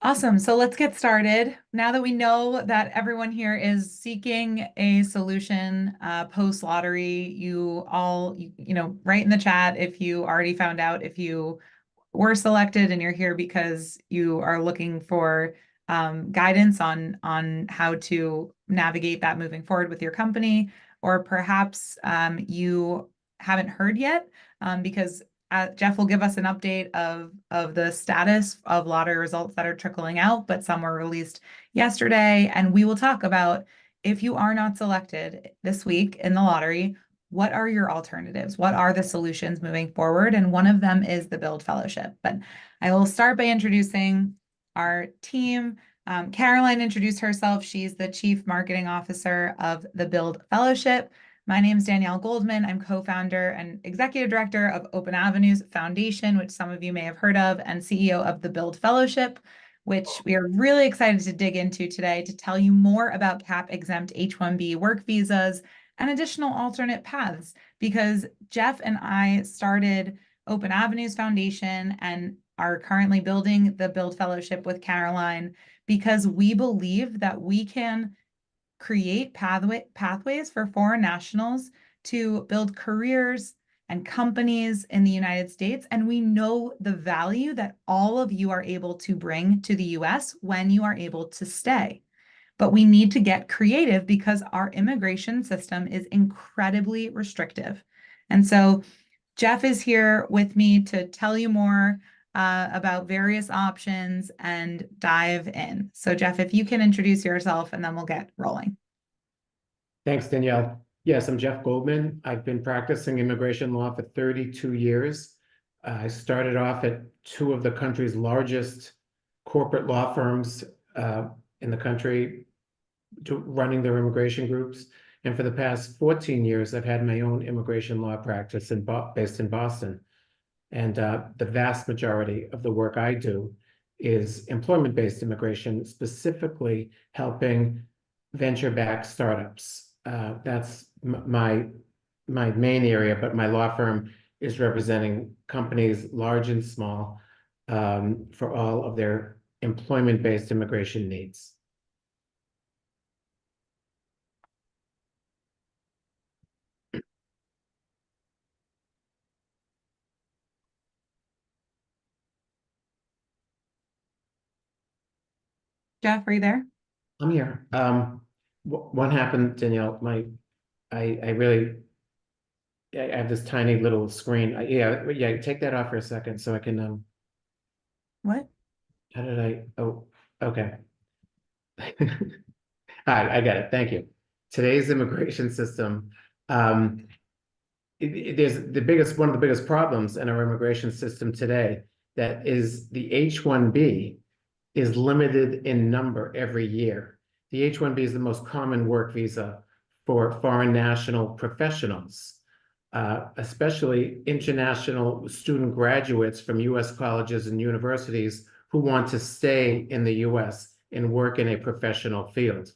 Awesome. So let's get started. Now that we know that everyone here is seeking a solution post lottery, write in the chat if you already found out if you were selected and you're here because you are looking for guidance on how to navigate that moving forward with your company, or perhaps you haven't heard yet because Jeff will give us an update of the status of lottery results that are trickling out, but some were released yesterday, and we will talk about if you are not selected this week in the lottery, what are your alternatives? What are the solutions moving forward? And one of them is the Build Fellowship. But I will start by introducing our team. Caroline introduced herself. She's the Chief Marketing Officer of the Build Fellowship. My name is Danielle Goldman. I'm co-founder and executive director of Open Avenues Foundation, which some of you may have heard of, and CEO of the Build Fellowship, which we are really excited to dig into today to tell you more about cap-exempt H-1B work visas and additional alternate paths, because Jeff and I started Open Avenues Foundation and are currently building the Build Fellowship with Caroline because we believe that we can create pathways for foreign nationals to build careers and companies in the United States. And we know the value that all of you are able to bring to the US when you are able to stay. But we need to get creative because our immigration system is incredibly restrictive. And so Jeff is here with me to tell you more about various options and dive in. So Jeff, if you can introduce yourself and then we'll get rolling. Thanks, Danielle. Yes, I'm Jeff Goldman. I've been practicing immigration law for 32 years. I started off at two of the country's largest corporate law firms in the country, running their immigration groups. And for the past 14 years, I've had my own immigration law practice based in Boston. And the vast majority of the work I do is employment-based immigration, specifically helping venture-backed startups. That's my main area, but my law firm is representing companies large and small for all of their employment-based immigration needs. Jeff, are you there? I'm here. What happened, Danielle? I have this tiny little screen. Yeah, take that off for a second so I can What? how did I? Oh, okay. All right, I got it. Thank you. Today's immigration system, there's one of the biggest problems in our immigration system today, that is the H-1B is limited in number every year. The H-1B is the most common work visa for foreign national professionals, especially international student graduates from US colleges and universities who want to stay in the US and work in a professional field.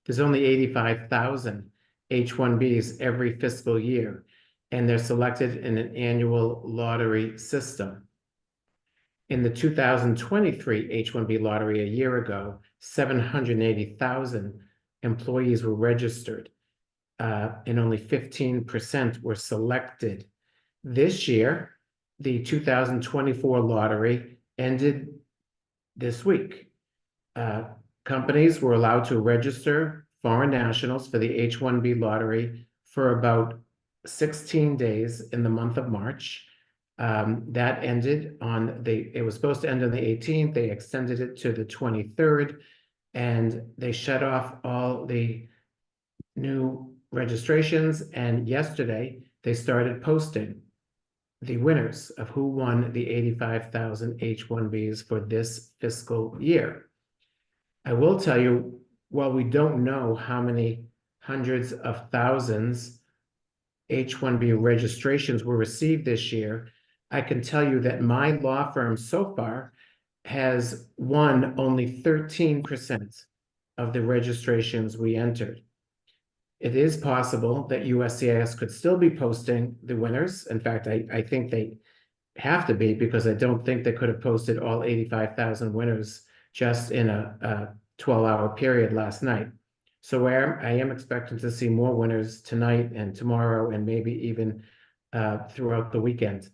There's only 85,000 H-1Bs every fiscal year, and they're selected in an annual lottery system. In the 2023 H-1B lottery a year ago, 780,000 employees were registered, and only 15% were selected. This year, the 2024 lottery ended this week. Companies were allowed to register foreign nationals for the H-1B lottery for about 16 days in the month of March. That ended it was supposed to end on the 18th. They extended it to the 23rd, and they shut off all the new registrations. And yesterday, they started posting the winners of who won the 85,000 H-1Bs for this fiscal year. I will tell you, while we don't know how many hundreds of thousands H-1B registrations were received this year, I can tell you that my law firm so far has won only 13% of the registrations we entered. It is possible that USCIS could still be posting the winners. In fact, I think they have to be, because I don't think they could have posted all 85,000 winners just in a 12-hour period last night. So I am expecting to see more winners tonight and tomorrow and maybe even throughout the weekend.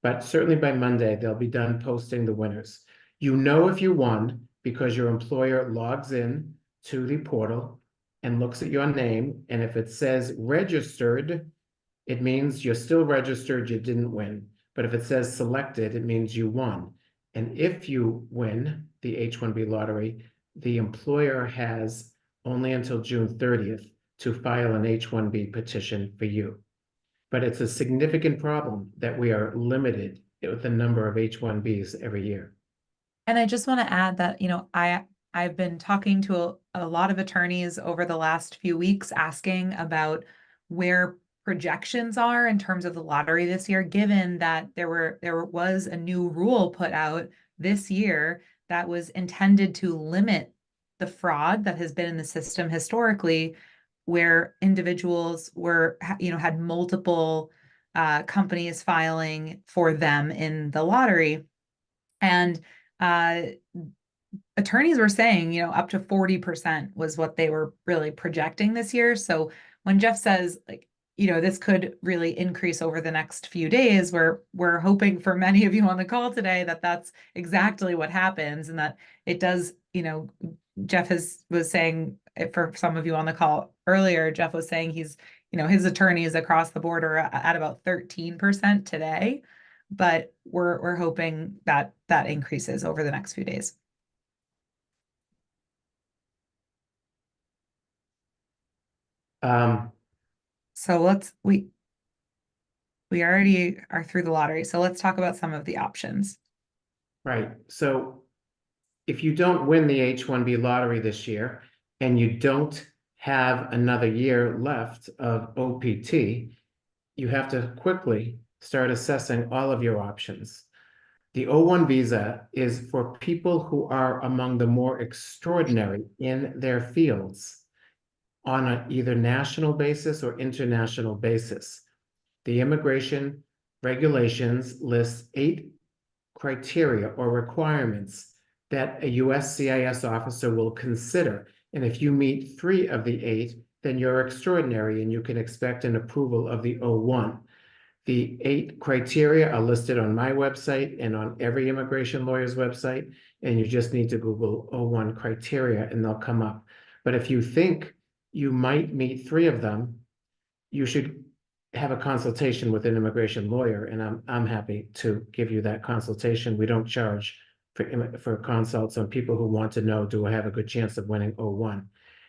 But certainly by Monday, they'll be done posting the winners. You know if you won because your employer logs in to the portal and looks at your name. And if it says registered, it means you're still registered, you didn't win. But if it says selected, it means you won. And if you win the H-1B lottery, the employer has only until June 30th to file an H-1B petition for you. But it's a significant problem that we are limited with the number of H-1Bs every year. And I just want to add that, I've been talking to a lot of attorneys over the last few weeks asking about where projections are in terms of the lottery this year, given that there was a new rule put out this year that was intended to limit the fraud that has been in the system historically, where individuals had multiple companies filing for them in the lottery. And uh, attorneys were saying, up to 40% was what they were really projecting this year. So when Jeff says, like, this could really increase over the next few days, we're hoping for many of you on the call today that that's exactly what happens, and that it does. Jeff was saying, for some of you on the call earlier, Jeff was saying his attorneys across the board are at about 13% today, but we're hoping that that increases over the next few days. So we already are through the lottery. So let's talk about some of the options. Right. So if you don't win the H-1B lottery this year and you don't have another year left of OPT, you have to quickly start assessing all of your options. The O-1 visa is for people who are among the more extraordinary in their fields on an either national basis or international basis. The immigration regulations list 8 criteria or requirements that a USCIS officer will consider. And if you meet 3 of the 8, then you're extraordinary and you can expect an approval of the O-1. The 8 criteria are listed on my website and on every immigration lawyer's website, and you just need to Google O-1 criteria and they'll come up. But if you think you might meet 3 of them, you should have a consultation with an immigration lawyer, and I'm happy to give you that consultation. We don't charge for consults on people who want to know, do I have a good chance of winning O-1?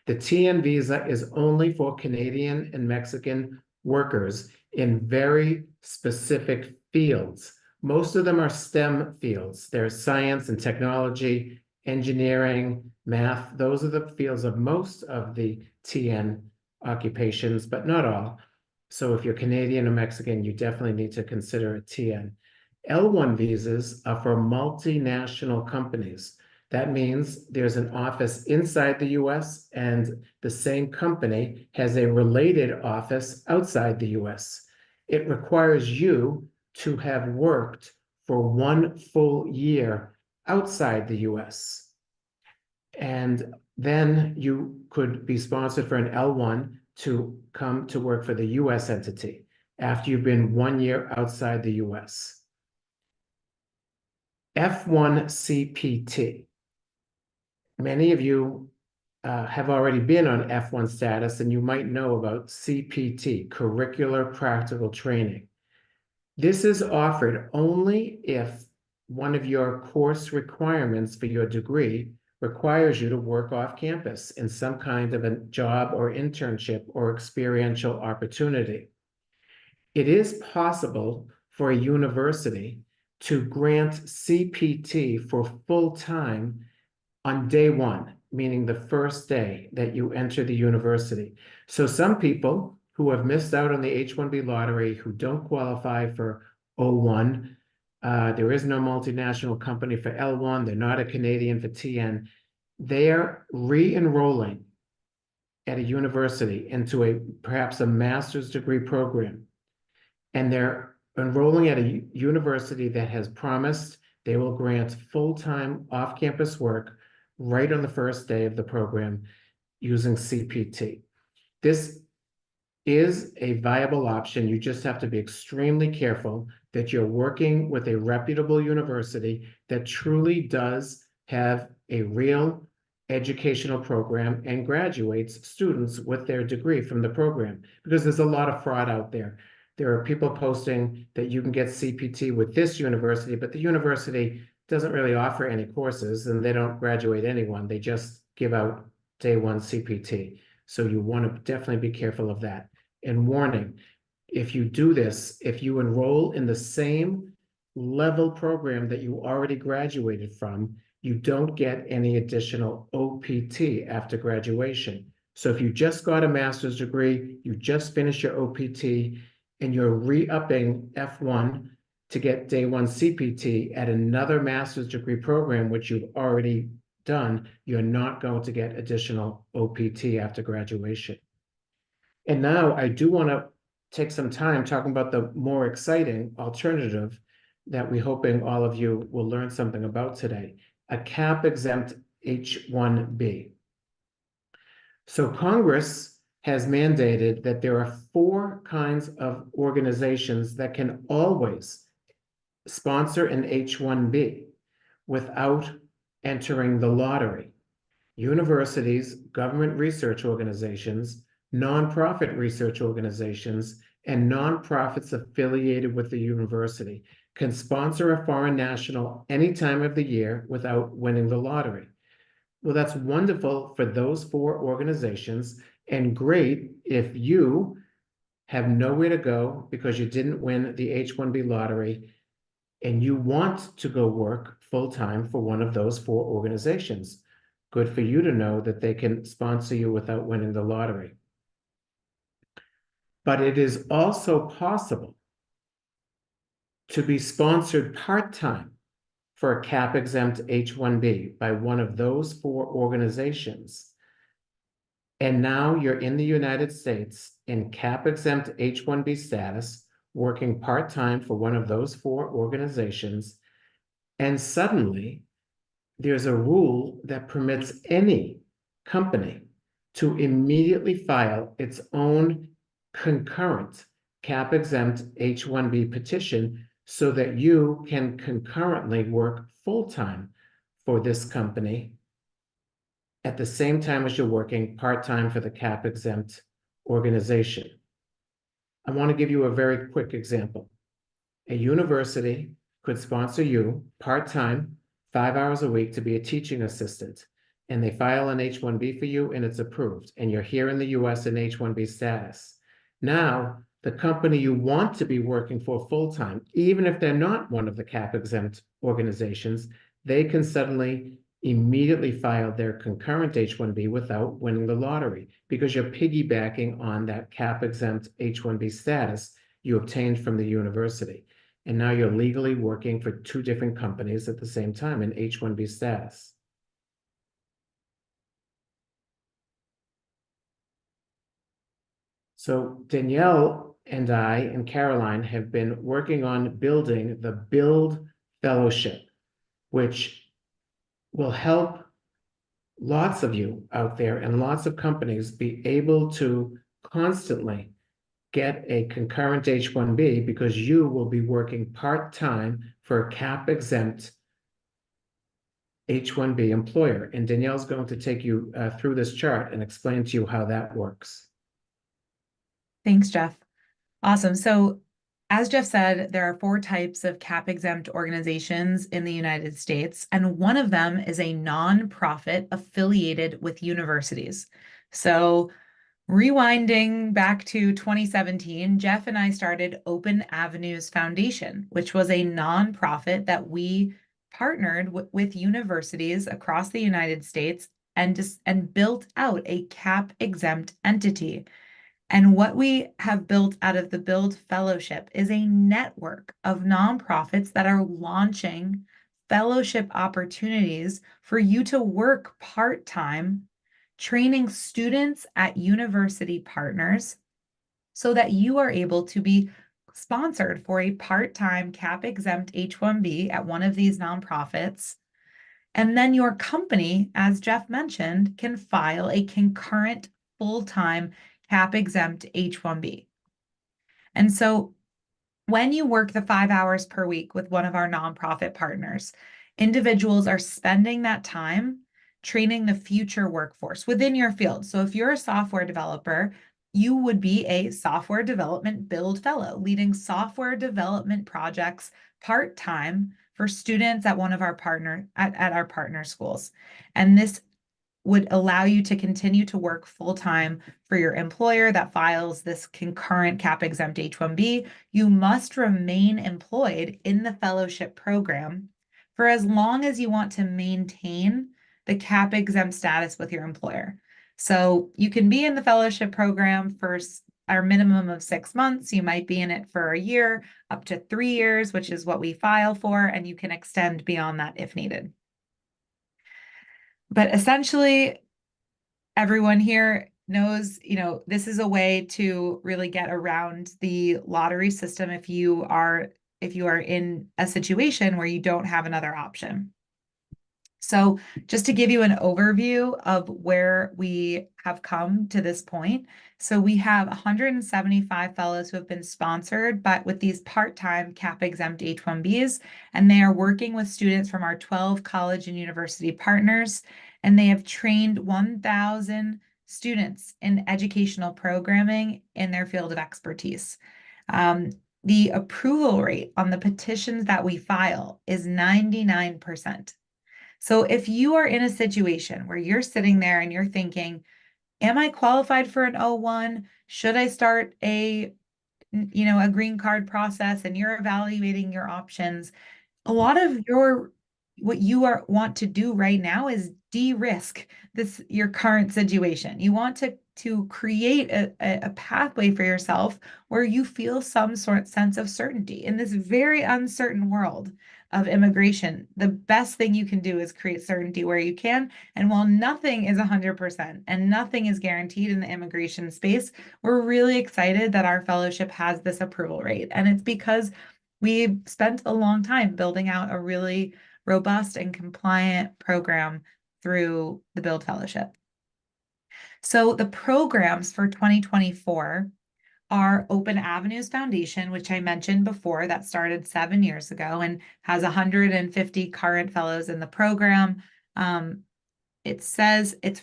The TN visa is only for Canadian and Mexican workers in very specific fields. Most of them are STEM fields. There's science and technology, engineering, math. Those are the fields of most of the TN occupations, but not all. So if you're Canadian or Mexican, you definitely need to consider a TN. L1 visas are for multinational companies. That means there's an office inside the US and the same company has a related office outside the US. It requires you to have worked for 1 full year outside the US. And then you could be sponsored for an L1 to come to work for the US entity after you've been 1 year outside the US. F1 CPT. Many of you have already been on F1 status, and you might know about CPT, Curricular Practical Training. This is offered only if one of your course requirements for your degree requires you to work off campus in some kind of a job or internship or experiential opportunity. It is possible for a university to grant CPT for full-time on day 1, meaning the first day that you enter the university. So some people who have missed out on the H-1B lottery, who don't qualify for O-1, there is no multinational company for L1, they're not a Canadian for TN, they're re-enrolling at a university into perhaps a master's degree program. And they're enrolling at a university that has promised they will grant full-time off-campus work right on the first day of the program using CPT. This is a viable option. You just have to be extremely careful that you're working with a reputable university that truly does have a real educational program and graduates students with their degree from the program, because there's a lot of fraud out there. There are people posting that you can get CPT with this university, but the university doesn't really offer any courses and they don't graduate anyone. They just give out day one CPT. So you want to definitely be careful of that. And warning, if you do this, if you enroll in the same level program that you already graduated from, you don't get any additional OPT after graduation. So if you just got a master's degree, you just finished your OPT, and you're re-upping F1 to get day one CPT at another master's degree program, which you've already done, you're not going to get additional OPT after graduation. And now I do want to take some time talking about the more exciting alternative that we're hoping all of you will learn something about today, a cap exempt H-1B. So Congress has mandated that there are 4 kinds of organizations that can always sponsor an H-1B without entering the lottery: universities, government research organizations, nonprofit research organizations, and nonprofits affiliated with the university can sponsor a foreign national any time of the year without winning the lottery. Well, that's wonderful for those 4 organizations, and great if you have nowhere to go because you didn't win the H-1B lottery and you want to go work full-time for one of those 4 organizations. Good for you to know that they can sponsor you without winning the lottery. But it is also possible to be sponsored part-time for a cap-exempt H-1B by one of those 4 organizations. And now you're in the United States in cap-exempt H-1B status, working part-time for one of those 4 organizations, and suddenly there's a rule that permits any company to immediately file its own concurrent cap-exempt H-1B petition so that you can concurrently work full-time for this company at the same time as you're working part-time for the cap-exempt organization. I want to give you a very quick example. A university could sponsor you part-time, 5 hours a week, to be a teaching assistant, and they file an H-1B for you and it's approved, and you're here in the US in H-1B status. Now, the company you want to be working for full-time, even if they're not one of the cap-exempt organizations, they can suddenly immediately file their concurrent H-1B without winning the lottery, because you're piggybacking on that cap-exempt H-1B status you obtained from the university. And now you're legally working for 2 different companies at the same time in H-1B status. So Danielle and I and Caroline have been working on building the Build Fellowship, which will help lots of you out there and lots of companies be able to constantly get a concurrent H-1B, because you will be working part-time for a cap-exempt H-1B employer. And Danielle's going to take you through this chart and explain to you how that works. Thanks, Jeff. Awesome. So as Jeff said, there are 4 types of cap-exempt organizations in the United States, and one of them is a nonprofit affiliated with universities. So rewinding back to 2017, Jeff and I started Open Avenues Foundation, which was a nonprofit that we partnered with universities across the United States and built out a cap-exempt entity. And what we have built out of the Build Fellowship is a network of nonprofits that are launching fellowship opportunities for you to work part-time, training students at university partners so that you are able to be sponsored for a part-time cap-exempt H-1B at one of these nonprofits. And then your company, as Jeff mentioned, can file a concurrent full-time cap exempt H-1B. And so when you work the 5 hours per week with one of our nonprofit partners, individuals are spending that time training the future workforce within your field. So if you're a software developer, you would be a software development build fellow, leading software development projects part-time for students at one of our at our partner schools. And this would allow you to continue to work full-time for your employer that files this concurrent cap exempt H-1B. You must remain employed in the fellowship program for as long as you want to maintain the cap exempt status with your employer. So you can be in the fellowship program for our minimum of 6 months. You might be in it for a year, up to 3 years, which is what we file for, and you can extend beyond that if needed. But essentially, everyone here knows, this is a way to really get around the lottery system if you are in a situation where you don't have another option. So just to give you an overview of where we have come to this point. So we have 175 fellows who have been sponsored, but with these part-time cap exempt H-1Bs, and they are working with students from our 12 college and university partners, and they have trained 1,000 students in educational programming in their field of expertise. The approval rate on the petitions that we file is 99%. So if you are in a situation where you're sitting there and you're thinking, am I qualified for an O1? Should I start a green card process, and you're evaluating your options, a lot of what you want to do right now is de-risk your current situation. You want to create a pathway for yourself where you feel some sense of certainty in this very uncertain world of immigration. The best thing you can do is create certainty where you can. And while nothing is 100% and nothing is guaranteed in the immigration space, we're really excited that our fellowship has this approval rate. And it's because we spent a long time building out a really robust and compliant program through the Build Fellowship. So the programs for 2024 are Open Avenues Foundation, which I mentioned before, that started 7 years ago and has 150 current fellows in the program. It says it's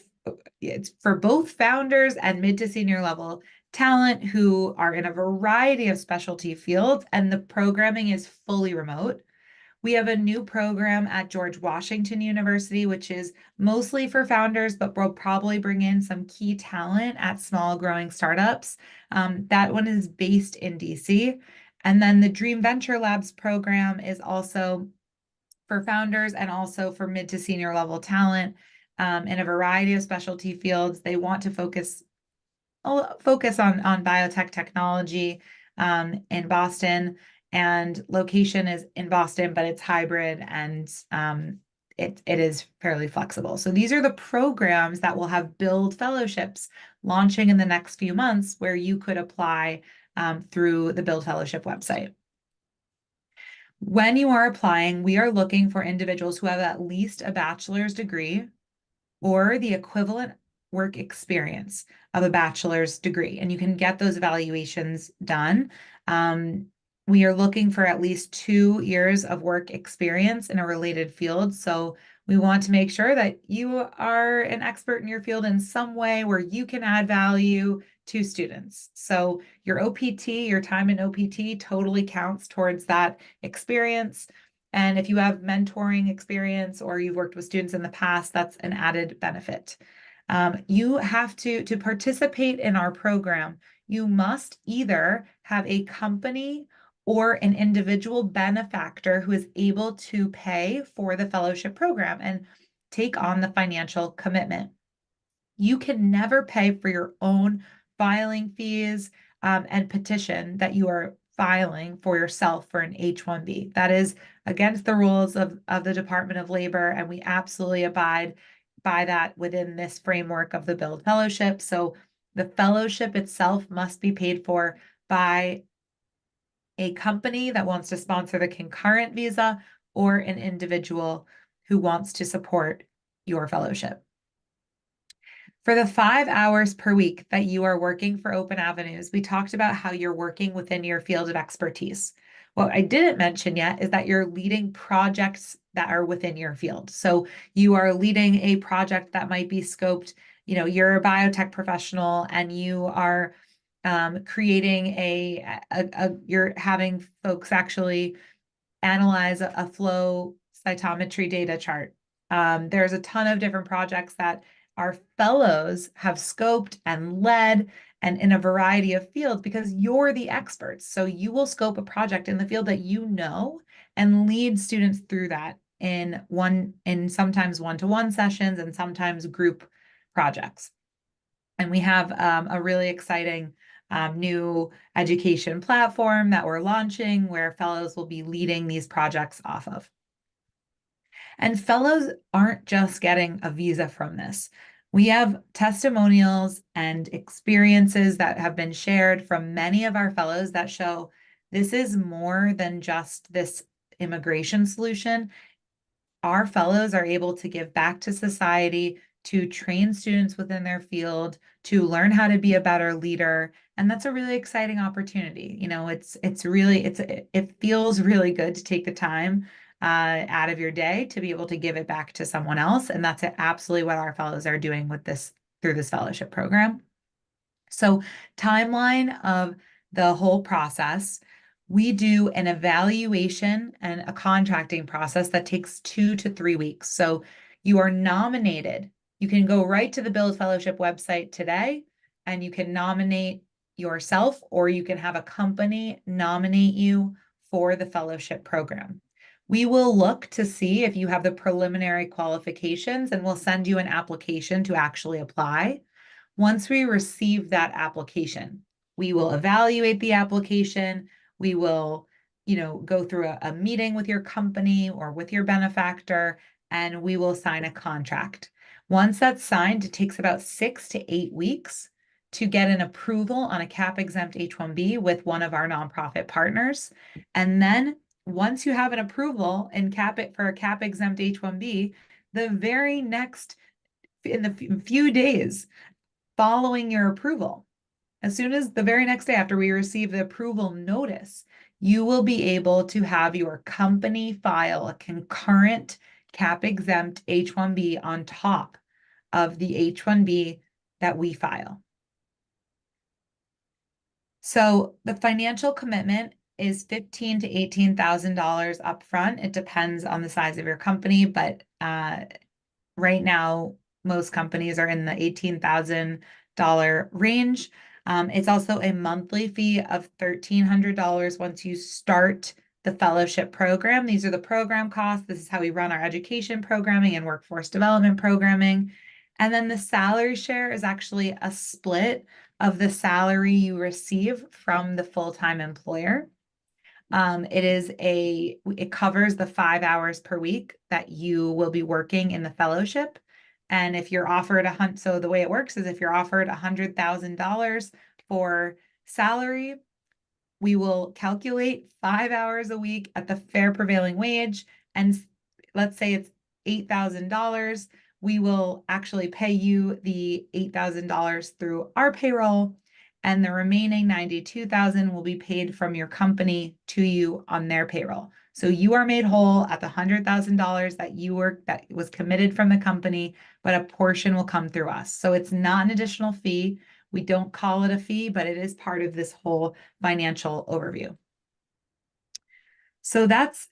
for both founders and mid to senior level talent who are in a variety of specialty fields, and the programming is fully remote. We have a new program at George Washington University, which is mostly for founders, but we'll probably bring in some key talent at small growing startups. That one is based in DC. And then the Dream Venture Labs program is also for founders and also for mid to senior level talent in a variety of specialty fields. They want to focus on biotech technology in Boston, and location is in Boston, but it's hybrid and it is fairly flexible. So these are the programs that will have Build Fellowships launching in the next few months, where you could apply through the Build Fellowship website. When you are applying, we are looking for individuals who have at least a bachelor's degree or the equivalent work experience of a bachelor's degree, and you can get those evaluations done. We are looking for at least 2 years of work experience in a related field. So we want to make sure that you are an expert in your field in some way where you can add value to students. So your OPT, your time in OPT totally counts towards that experience. And if you have mentoring experience or you've worked with students in the past, that's an added benefit. You have to participate in our program, you must either have a company or an individual benefactor who is able to pay for the fellowship program and take on the financial commitment. You can never pay for your own filing fees and petition that you are filing for yourself for an H-1B. That is against the rules of the Department of Labor, and we absolutely abide by that within this framework of the Build Fellowship. So the fellowship itself must be paid for by a company that wants to sponsor the concurrent visa or an individual who wants to support your fellowship. For the 5 hours per week that you are working for Open Avenues, we talked about how you're working within your field of expertise. What I didn't mention yet is that you're leading projects that are within your field. So you are leading a project that might be scoped, you're a biotech professional and you are creating you're having folks actually analyze a flow cytometry data chart. There's a ton of different projects that our fellows have scoped and led and in a variety of fields because you're the experts. So you will scope a project in the field that you know and lead students through that in sometimes one-to-one sessions and sometimes group projects. And we have a really exciting new education platform that we're launching where fellows will be leading these projects off of. And fellows aren't just getting a visa from this. We have testimonials and experiences that have been shared from many of our fellows that show this is more than just this immigration solution. Our fellows are able to give back to society, to train students within their field, to learn how to be a better leader. And that's a really exciting opportunity. It feels really good to take the time out of your day to be able to give it back to someone else. And that's absolutely what our fellows are doing through this fellowship program. So timeline of the whole process, we do an evaluation and a contracting process that takes 2 to 3 weeks. So you are nominated. You can go right to the Build Fellowship website today and you can nominate yourself or you can have a company nominate you for the fellowship program. We will look to see if you have the preliminary qualifications and we'll send you an application to actually apply. Once we receive that application, we will evaluate the application. We will, go through a meeting with your company or with your benefactor, and we will sign a contract. Once that's signed, it takes about 6 to 8 weeks to get an approval on a cap-exempt H-1B with one of our nonprofit partners. And then once you have an approval for a cap-exempt H-1B, the very next, in the few days, following your approval, as soon as the very next day after we receive the approval notice, you will be able to have your company file a concurrent cap-exempt H-1B on top of the H-1B that we file. So the financial commitment is $15,000 to $18,000 upfront. It depends on the size of your company, but right now, most companies are in the $18,000 range. It's also a monthly fee of $1,300 once you start the fellowship program. These are the program costs. This is how we run our education programming and workforce development programming. And then the salary share is actually a split of the salary you receive from the full-time employer. It covers the 5 hours per week that you will be working in the fellowship. And if you're offered so the way it works is if you're offered $100,000 for salary, we will calculate 5 hours a week at the fair prevailing wage. And let's say it's $8,000. We will actually pay you the $8,000 through our payroll, and the remaining $92,000 will be paid from your company to you on their payroll. So you are made whole at the $100,000 that was committed from the company, but a portion will come through us. So it's not an additional fee. We don't call it a fee, but it is part of this whole financial overview. So that's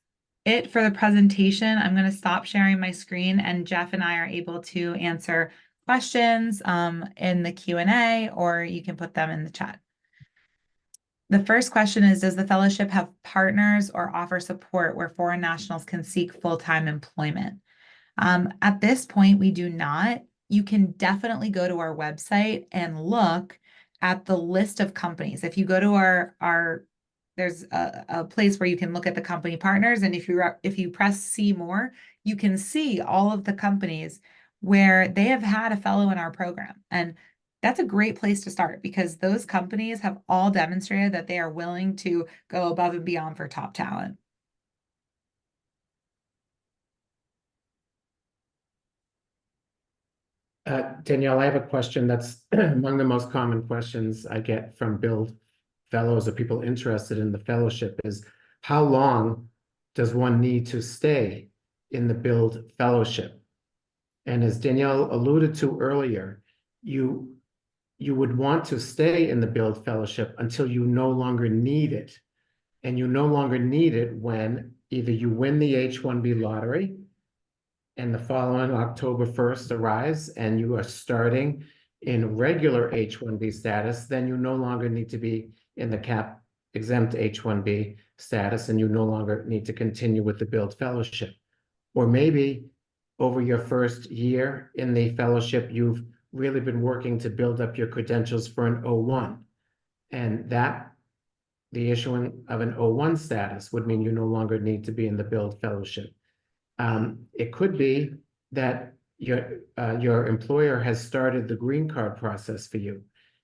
it for the presentation. I'm going to stop sharing my screen, and Jeff and I are able to answer questions in the Q&A, or you can put them in the chat. The first question is, does the fellowship have partners or offer support where foreign nationals can seek full-time employment? At this point, we do not. You can definitely go to our website and look at the list of companies. If you go to there's a place where you can look at the company partners, and if you press see more, you can see all of the companies where they have had a fellow in our program. And that's a great place to start because those companies have all demonstrated that they are willing to go above and beyond for top talent. Danielle, I have a question that's among the most common questions I get from Build fellows or people interested in the fellowship is how long does one need to stay in the Build fellowship? And as Danielle alluded to earlier, you you would want to stay in the Build fellowship until you no longer need it. And you no longer need it when either you win the H-1B lottery and the following October 1st arrives and you are starting in regular H-1B status, then you no longer need to be in the cap exempt H-1B status and you no longer need to continue with the Build fellowship. Or maybe over your first year in the fellowship, you've really been working to build up your credentials for an O1. And that the issuing of an O1 status would mean you no longer need to be in the Build fellowship. It could be that your employer has started the green card process for you.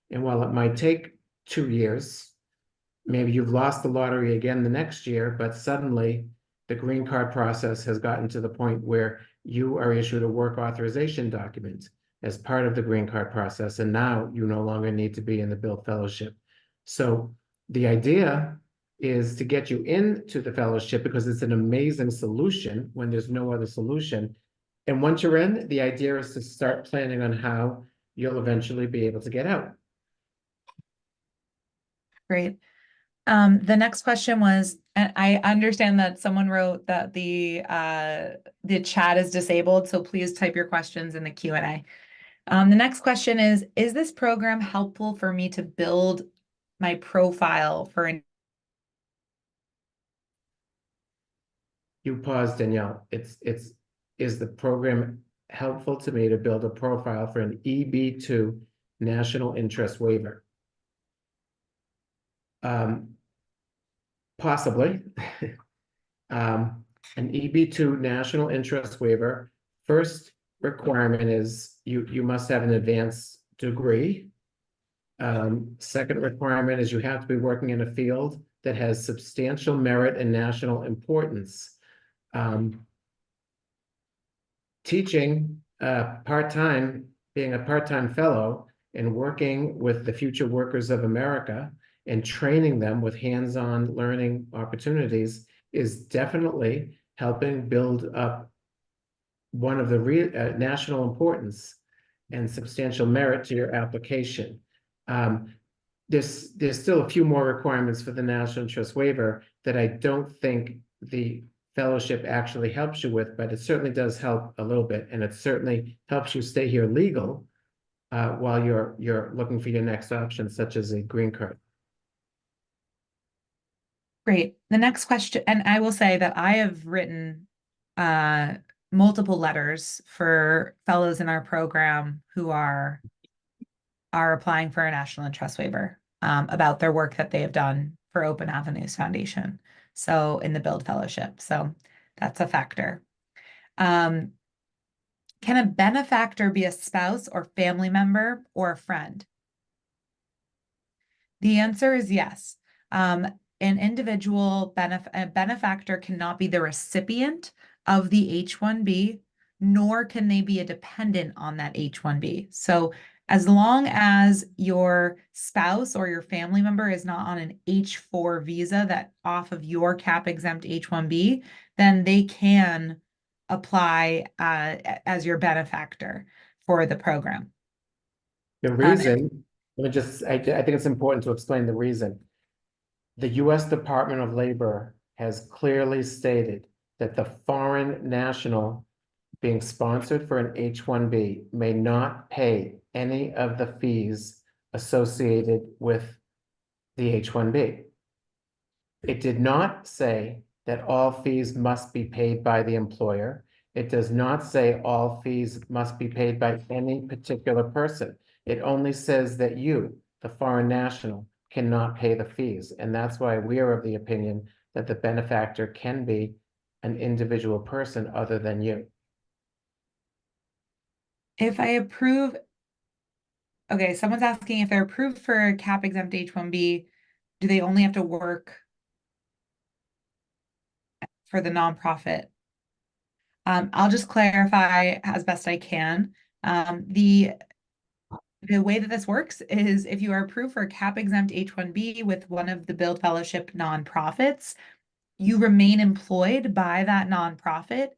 And while it might take 2 years, maybe you've lost the lottery again the next year, but suddenly the green card process has gotten to the point where you are issued a work authorization document as part of the green card process, and now you no longer need to be in the Build fellowship. So the idea is to get you into the fellowship because it's an amazing solution when there's no other solution. And once you're in, the idea is to start planning on how you'll eventually be able to get out. Great. The next question was, and I understand that someone wrote that the chat is disabled, so please type your questions in the Q&A. The next question is this program helpful for me to build my profile for an You paused, Danielle. Is the program helpful to me to build a profile for an EB2 national interest waiver? Possibly. An EB2 national interest waiver, first requirement is you must have an advanced degree. Second requirement is you have to be working in a field that has substantial merit and national importance. Teaching part-time, being a part-time fellow and working with the future workers of America and training them with hands-on learning opportunities is definitely helping build up one of the national importance and substantial merit to your application. There's still a few more requirements for the national interest waiver that I don't think the fellowship actually helps you with, but it certainly does help a little bit, and it certainly helps you stay here legal while you're looking for your next option, such as a green card. Great. The next question, and I will say that I have written multiple letters for fellows in our program who are applying for a national interest waiver about their work that they have done for Open Avenues Foundation. So in the Build Fellowship. So that's a factor. Can a benefactor be a spouse or family member or a friend? The answer is yes. An individual benefactor cannot be the recipient of the H-1B, nor can they be a dependent on that H-1B. So as long as your spouse or your family member is not on an H-4 visa that off of your cap exempt H-1B, then they can apply as your benefactor for the program. The reason, I think it's important to explain the reason. The US Department of Labor has clearly stated that the foreign national being sponsored for an H-1B may not pay any of the fees associated with the H-1B. It did not say that all fees must be paid by the employer. It does not say all fees must be paid by any particular person. It only says that you, the foreign national, cannot pay the fees. And that's why we are of the opinion that the benefactor can be an individual person other than you. If I approve, okay, someone's asking if they're approved for a cap exempt H-1B, do they only have to work for the nonprofit? I'll just clarify as best I can. The way that this works is if you are approved for a cap exempt H-1B with one of the Build Fellowship nonprofits, you remain employed by that nonprofit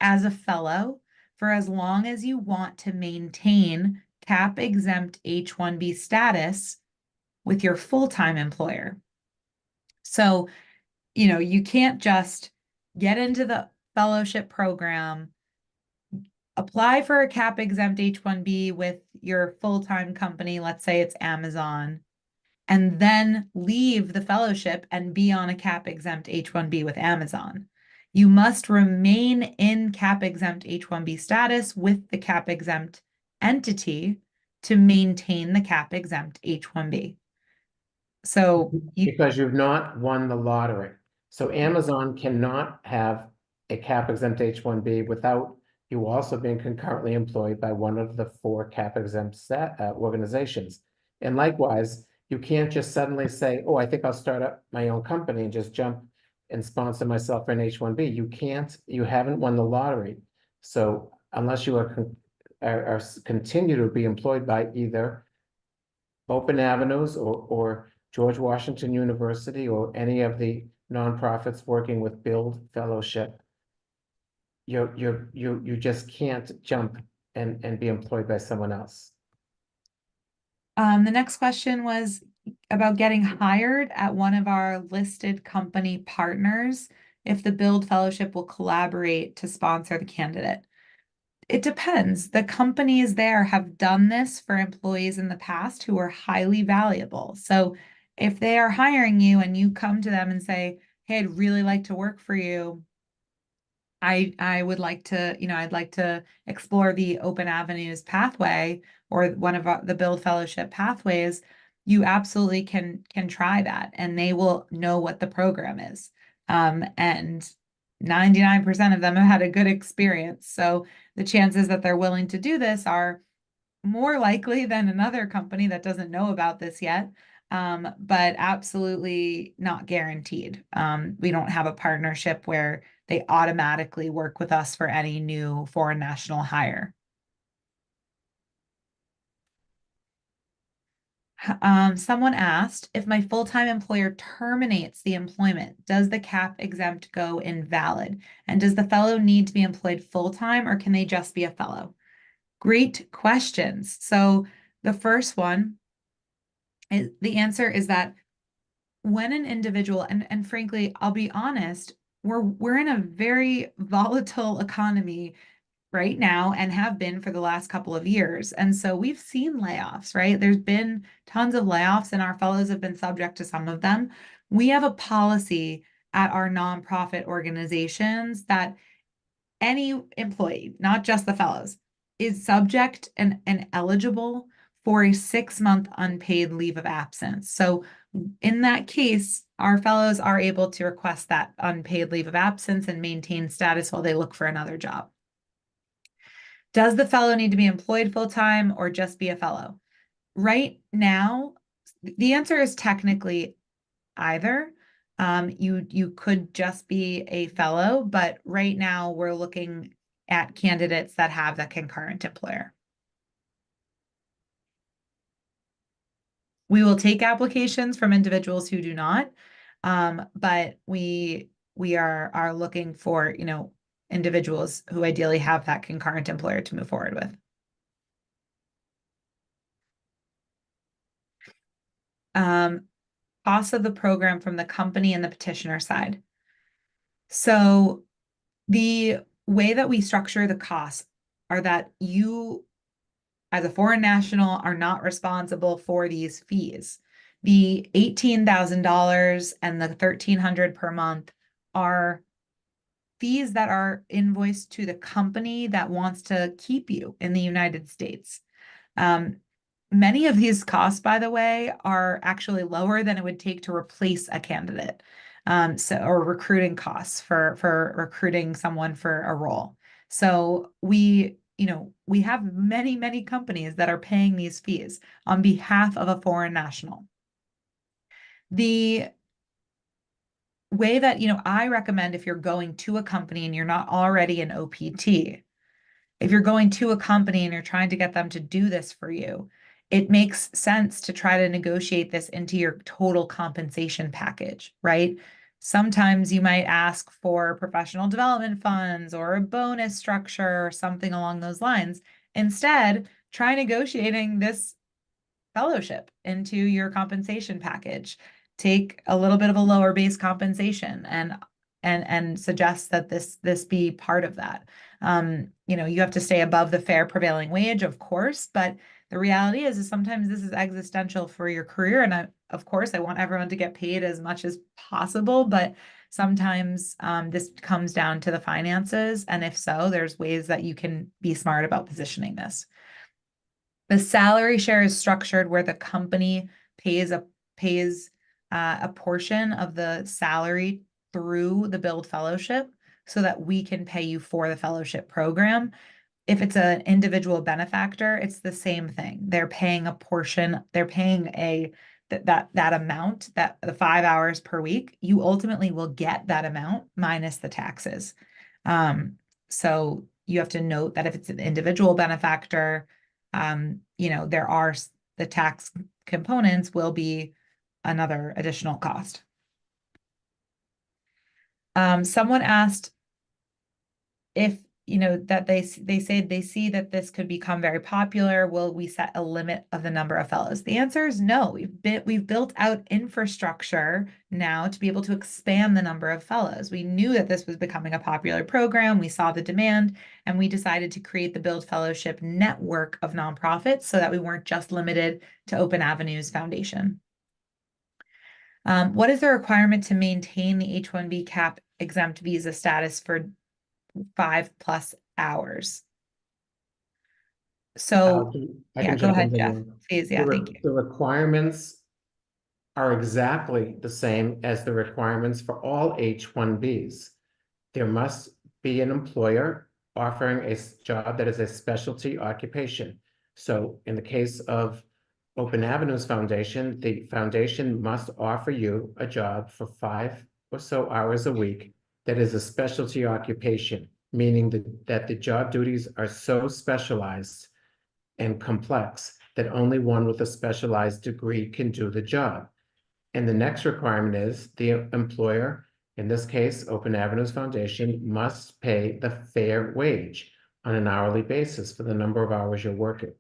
as a fellow for as long as you want to maintain cap exempt H-1B status with your full-time employer. So, you can't just get into the fellowship program, apply for a cap exempt H-1B with your full-time company, let's say it's Amazon, and then leave the fellowship and be on a cap exempt H-1B with Amazon. You must remain in cap exempt H-1B status with the cap exempt entity to maintain the cap exempt H-1B. So Because you've not won the lottery. So Amazon cannot have a cap exempt H-1B without you also being concurrently employed by one of the four cap exempt organizations. And likewise, you can't just suddenly say, oh, I think I'll start up my own company and just jump and sponsor myself for an H-1B. You can't, you haven't won the lottery. So unless you are continue to be employed by either Open Avenues or George Washington University or any of the nonprofits working with Build Fellowship, you just can't jump and be employed by someone else. The next question was about getting hired at one of our listed company partners if the Build Fellowship will collaborate to sponsor the candidate. It depends. The companies there have done this for employees in the past who are highly valuable. So if they are hiring you and you come to them and say, hey, I'd really like to work for you, I would like to, I'd like to explore the Open Avenues pathway or one of the Build Fellowship pathways, you absolutely can try that and they will know what the program is. And 99% of them have had a good experience. So the chances that they're willing to do this are more likely than another company that doesn't know about this yet, but absolutely not guaranteed. We don't have a partnership where they automatically work with us for any new foreign national hire. Someone asked, if my full-time employer terminates the employment, does the cap exempt go invalid? And does the fellow need to be employed full-time or can they just be a fellow? Great questions. So the first one is the answer is that when an individual, and frankly, I'll be honest, we're in a very volatile economy right now and have been for the last couple of years. And so we've seen layoffs, right? There's been tons of layoffs, and our fellows have been subject to some of them. We have a policy at our nonprofit organizations that any employee, not just the fellows, is subject and eligible for a 6-month unpaid leave of absence. So in that case, our fellows are able to request that unpaid leave of absence and maintain status while they look for another job. Does the fellow need to be employed full-time or just be a fellow? Right now, the answer is technically either. You could just be a fellow, but right now we're looking at candidates that have that concurrent employer. We will take applications from individuals who do not, but we are looking for, individuals who ideally have that concurrent employer to move forward with. Costs of the program from the company and the petitioner side. So the way that we structure the costs are that you, as a foreign national, are not responsible for these fees. The $18,000 and the $1,300 per month are fees that are invoiced to the company that wants to keep you in the United States. Many of these costs, by the way, are actually lower than it would take to replace a candidate. Or recruiting costs for recruiting someone for a role. So we have many, many companies that are paying these fees on behalf of a foreign national. The way that, I recommend if you're going to a company and you're not already an OPT, if you're going to a company and you're trying to get them to do this for you, it makes sense to try to negotiate this into your total compensation package, right? Sometimes you might ask for professional development funds or a bonus structure or something along those lines. Instead, try negotiating this fellowship into your compensation package. Take a little bit of a lower base compensation and suggest that this be part of that. You have to stay above the fair prevailing wage, of course, but the reality is sometimes this is existential for your career. And of course, I want everyone to get paid as much as possible, but sometimes this comes down to the finances. And if so, there's ways that you can be smart about positioning this. The salary share is structured where the company pays a portion of the salary through the Build Fellowship so that we can pay you for the fellowship program. If it's an individual benefactor, it's the same thing. They're paying a portion, they're paying that amount, that the 5 hours per week. You ultimately will get that amount minus the taxes. So you have to note that if it's an individual benefactor, there are the tax components will be another additional cost. Someone asked if that they say they see that this could become very popular. Will we set a limit of the number of fellows? The answer is no. We've built out infrastructure now to be able to expand the number of fellows. We knew that this was becoming a popular program. We saw the demand, and we decided to create the Build Fellowship network of nonprofits so that we weren't just limited to Open Avenues Foundation. What is the requirement to maintain the H-1B cap exempt visa status for 5+ hours? So, I yeah, can go jump ahead, in Jeff. there. Please, yeah, thank you. The requirements are exactly the same as the requirements for all H-1Bs. There must be an employer offering a job that is a specialty occupation. So in the case of Open Avenues Foundation, the foundation must offer you a job for 5 or so hours a week that is a specialty occupation, meaning that the job duties are so specialized and complex that only one with a specialized degree can do the job. And the next requirement is the employer, in this case, Open Avenues Foundation, must pay the fair wage on an hourly basis for the number of hours you're working.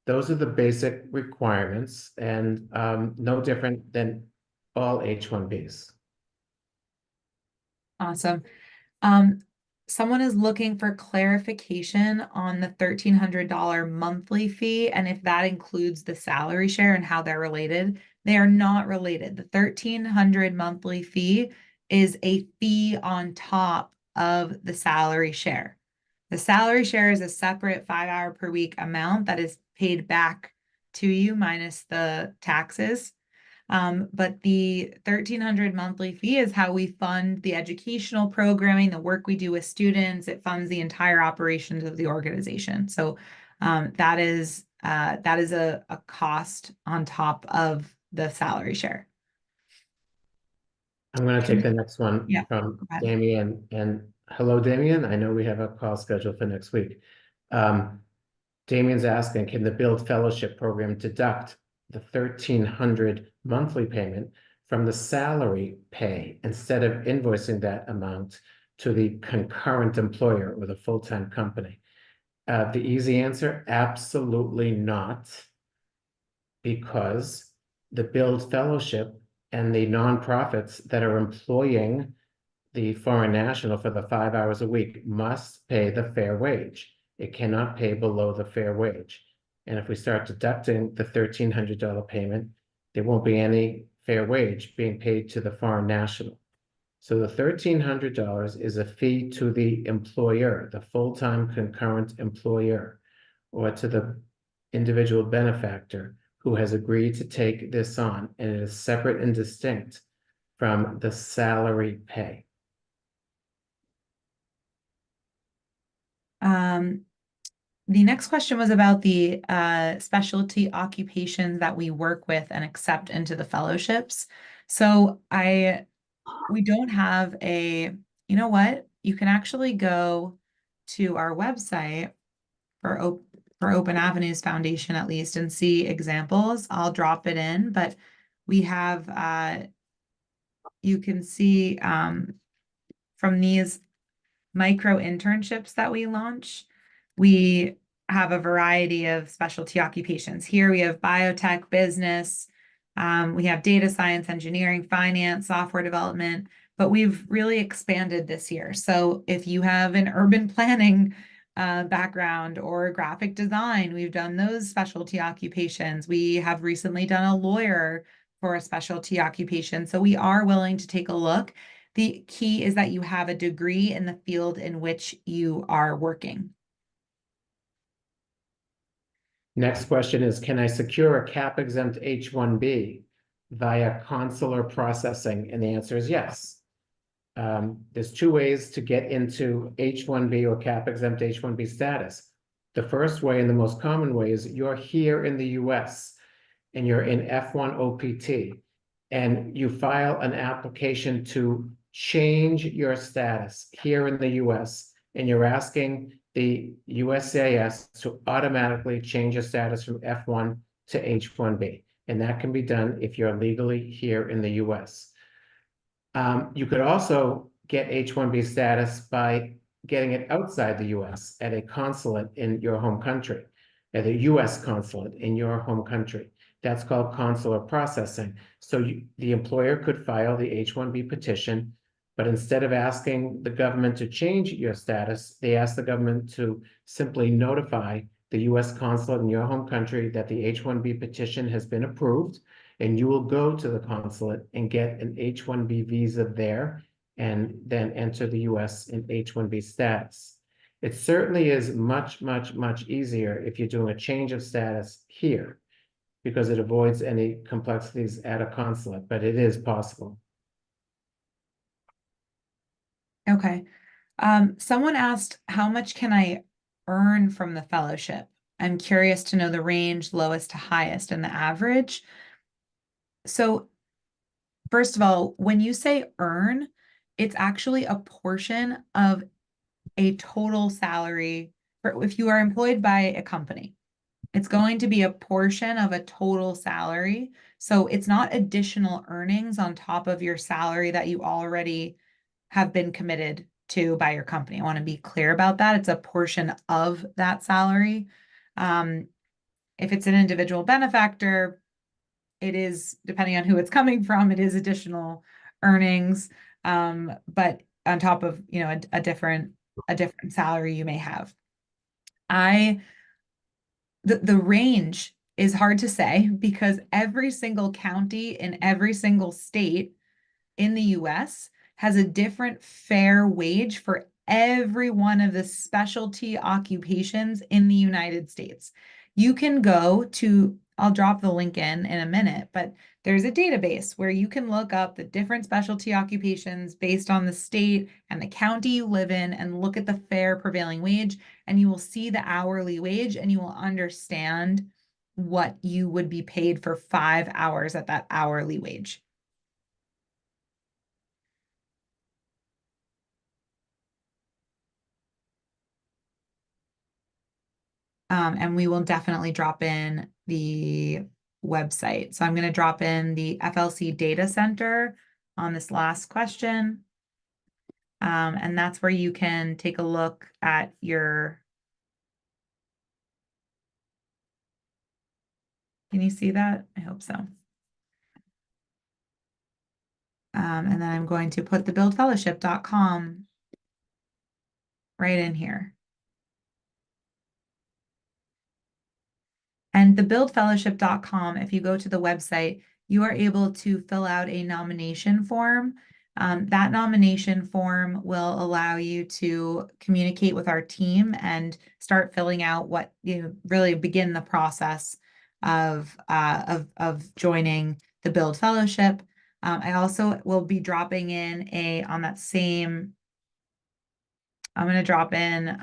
Those are the basic requirements and no different than all H-1Bs. Awesome. Someone is looking for clarification on the $1,300 monthly fee and if that includes the salary share and how they're related. They are not related. The $1,300 monthly fee is a fee on top of the salary share. The salary share is a separate 5 hour per week amount that is paid back to you minus the taxes. But the $1,300 monthly fee is how we fund the educational programming, the work we do with students. It funds the entire operations of the organization. So that is a cost on top of the salary share. I'm going to take the next one Yeah, from go ahead. Damien. And hello, Damien. I know we have a call scheduled for next week. Damien's asking, can the Build Fellowship Program deduct the $1,300 monthly payment from the salary pay instead of invoicing that amount to the concurrent employer or the full-time company? The easy answer, absolutely not, because the Build Fellowship and the nonprofits that are employing the foreign national for the 5 hours a week must pay the fair wage. It cannot pay below the fair wage. And if we start deducting the $1,300 payment, there won't be any fair wage being paid to the foreign national. So the $1,300 is a fee to the employer, the full-time concurrent employer, or to the individual benefactor who has agreed to take this on, and it is separate and distinct from the salary pay. The next question was about the specialty occupations that we work with and accept into the fellowships. So we don't have you know what? You can actually go to our website for Open Avenues Foundation at least and see examples. I'll drop it in, but we have you can see from these micro internships that we launch, we have a variety of specialty occupations. Here we have biotech, business, we have data science, engineering, finance, software development, but we've really expanded this year. So if you have an urban planning background or graphic design, we've done those specialty occupations. We have recently done a lawyer for a specialty occupation. So we are willing to take a look. The key is that you have a degree in the field in which you are working. Next question is, can I secure a cap exempt H-1B via consular processing? And the answer is yes. There's two ways to get into H-1B or cap exempt H-1B status. The first way and the most common way is you're here in the US and you're in F1 OPT and you file an application to change your status here in the US and you're asking the USCIS to automatically change your status from F1 to H-1B. And that can be done if you're legally here in the US. You could also get H-1B status by getting it outside the US at a consulate in your home country, at a US consulate in your home country. That's called consular processing. So the employer could file the H-1B petition, but instead of asking the government to change your status, they ask the government to simply notify the US consulate in your home country that the H-1B petition has been approved, and you will go to the consulate and get an H-1B visa there and then enter the US in H-1B status. It certainly is much, much, much easier if you're doing a change of status here because it avoids any complexities at a consulate, but it is possible. Okay. Someone asked, how much can I earn from the fellowship? I'm curious to know the range, lowest to highest, and the average. So first of all, when you say earn, it's actually a portion of a total salary. If you are employed by a company, it's going to be a portion of a total salary. So it's not additional earnings on top of your salary that you already have been committed to by your company. I want to be clear about that. It's a portion of that salary. If it's an individual benefactor, it is, depending on who it's coming from, it is additional earnings, but on top of, you know, a different salary you may have. The range is hard to say because every single county in every single state in the US has a different fair wage for every one of the specialty occupations in the United States. You can go to, I'll drop the link in a minute, but there's a database where you can look up the different specialty occupations based on the state and the county you live in and look at the fair prevailing wage, and you will see the hourly wage and you will understand what you would be paid for 5 hours at that hourly wage. And we will definitely drop in the website. So I'm going to drop in the FLC data center on this last question. And that's where you can take a look at your, can you see that? I hope so. And then I'm going to put the buildfellowship.com right in here. And the buildfellowship.com, if you go to the website, you are able to fill out a nomination form. That nomination form will allow you to communicate with our team and start filling out what you really begin the process of joining the Build Fellowship. I also will be dropping in on that same, I'm going to drop in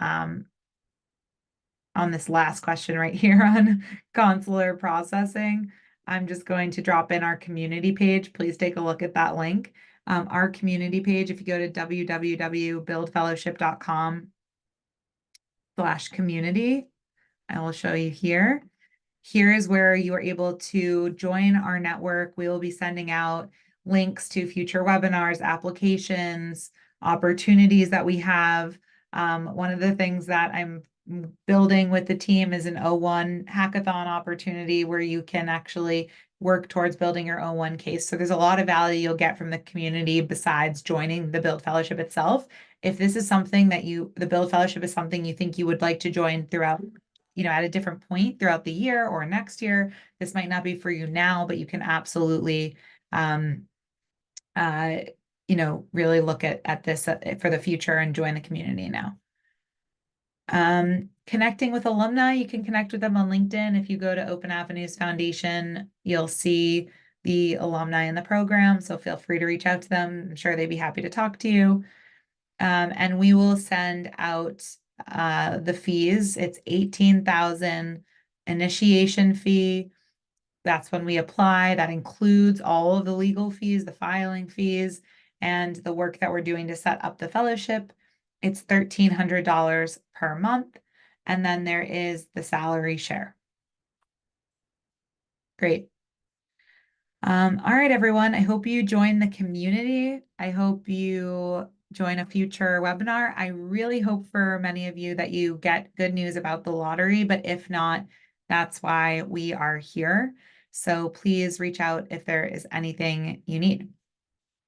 on this last question right here on consular processing. I'm just going to drop in our community page. Please take a look at that link. Our community page, if you go to www.buildfellowship.com/community, I will show you here. Here is where you are able to join our network. We will be sending out links to future webinars, applications, opportunities that we have. One of the things that I'm building with the team is an O1 hackathon opportunity where you can actually work towards building your O1 case. So there's a lot of value you'll get from the community besides joining the Build Fellowship itself. If this is something that the Build Fellowship is something you think you would like to join throughout, at a different point throughout the year or next year, this might not be for you now, but you can absolutely, um, uh, really look at this for the future and join the community now. Connecting with alumni, you can connect with them on LinkedIn. If you go to Open Avenues Foundation, you'll see the alumni in the program, so feel free to reach out to them. I'm sure they'd be happy to talk to you. And we will send out the fees. It's 18,000 initiation fee. That's when we apply. That includes all of the legal fees, the filing fees, and the work that we're doing to set up the fellowship. It's $1,300 per month. And then there is the salary share. Great. All right, everyone. I hope you join the community. I hope you join a future webinar. I really hope for many of you that you get good news about the lottery, but if not, that's why we are here. So please reach out if there is anything you need.